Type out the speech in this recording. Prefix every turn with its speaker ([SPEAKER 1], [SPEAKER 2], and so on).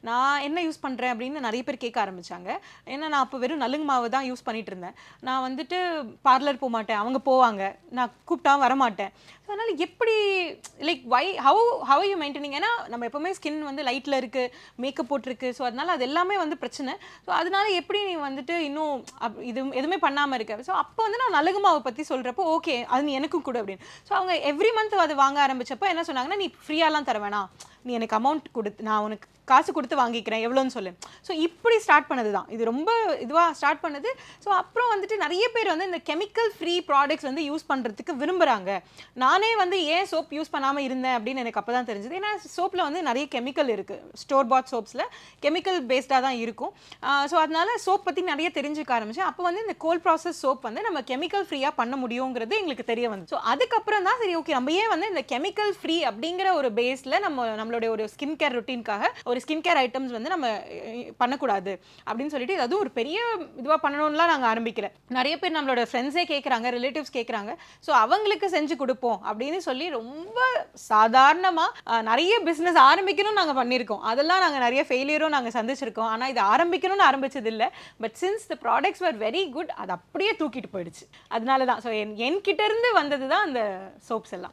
[SPEAKER 1] நான் என்ன யூஸ் பண்ணுறேன் அப்படின்னு நிறைய பேர் கேட்க ஆரம்பிச்சாங்க. ஏன்னா நான் அப்போ வெறும் நலுங்கு மாவு தான் யூஸ் பண்ணிட்டு இருந்தேன். நான் வந்துட்டு பார்லர் போக மாட்டேன், அவங்க போவாங்க, நான் கூப்பிட்டா வரமாட்டேன். ஸோ அதனால எப்படி லைக் ஹவ் யூ மெயின்டைனிங்? ஏன்னா நம்ம எப்பவுமே ஸ்கின் வந்து லைட்டில் இருக்குது, மேக்கப் போட்டிருக்கு. ஸோ அதனால அது எல்லாமே வந்து பிரச்சனை. ஸோ அதனால எப்படி நீ வந்துட்டு இன்னும் இது எதுவுமே பண்ணாமல் இருக்க? ஸோ அப்போ வந்து நான் நலுங்கு மாவை பற்றி சொல்கிறப்போ ஓகே அது நீ எனக்கும் கொடு அப்படின்னு. ஸோ அவங்க எவ்ரி மந்த் அது வாங்க ஆரம்பிச்சப்போ என்ன சொன்னாங்கன்னா, நீ ஃப்ரீயாலாம் தர வேணாம், நீ எனக்கு அமௌண்ட் கொடுத்து நான் உனக்கு காசு கொடுத்து வாங்கிக்கிறேன், எவ்வளோன்னு சொல்லு. ஸோ இப்படி ஸ்டார்ட் பண்ணது தான் இது, ரொம்ப இதுவாக ஸ்டார்ட் பண்ணது. ஸோ அப்புறம் வந்துட்டு நிறைய பேர் வந்து இந்த கெமிக்கல் ஃப்ரீ ப்ராடக்ட்ஸ் வந்து யூஸ் பண்ணுறதுக்கு விரும்புகிறாங்க. நானே வந்து ஏன் சோப் யூஸ் பண்ணாமல் இருந்தேன் அப்படின்னு எனக்கு அப்போ தான் தெரிஞ்சது. ஏன்னா சோப்பில் வந்து நிறைய கெமிக்கல் இருக்குது, ஸ்டோர் பாட் சோப்ஸில் கெமிக்கல் பேஸ்டாக தான் இருக்கும். ஸோ அதனால சோப் பற்றி நிறைய தெரிஞ்சுக்க ஆரம்பிச்சேன். அப்போ வந்து இந்த கோல்ட் ப்ராசஸ் சோப் வந்து நம்ம கெமிக்கல் ஃப்ரீயாக பண்ண முடியுங்கிறது எங்களுக்கு தெரிய வந்து. ஸோ அதுக்கப்புறம் தான் சரி ஓகே நம்ம ஏன் வந்து இந்த கெமிக்கல் ஃப்ரீ அப்படிங்கிற ஒரு பேஸில் நம்மளுடைய ஒரு ஸ்கின் கேர் ரொட்டீனுக்காக ஒரு ஸ்கின் கேர் ஐட்டம்ஸ் வந்து நம்ம பண்ணக்கூடாது அப்படின்னு சொல்லிட்டு அதுவும் ஒரு பெரிய இதுவாக பண்ணணும்லாம் நாங்கள் ஆரம்பிக்கல. நிறைய பேர் நம்மளோட ஃப்ரெண்ட்ஸே கேட்குறாங்க, ரிலேட்டிவ்ஸ் கேட்குறாங்க. ஸோ அவங்களுக்கு செஞ்சு கொடுப்போம் அப்படின்னு சொல்லி ரொம்ப சாதாரணமாக நிறைய பிஸ்னஸ் ஆரம்பிக்கணும்னு நாங்கள் பண்ணியிருக்கோம். அதெல்லாம் நாங்கள் நிறைய ஃபெயிலியரும் நாங்கள் சந்திச்சிருக்கோம். ஆனால் இது ஆரம்பிக்கணும்னு ஆரம்பிச்சது இல்லை. But since the products were very good, அது அப்படியே தூக்கிட்டு போயிடுச்சு. அதனால தான் ஸோ என்கிட்ட இருந்து வந்தது தான் அந்த சோப்ஸ் எல்லாம்.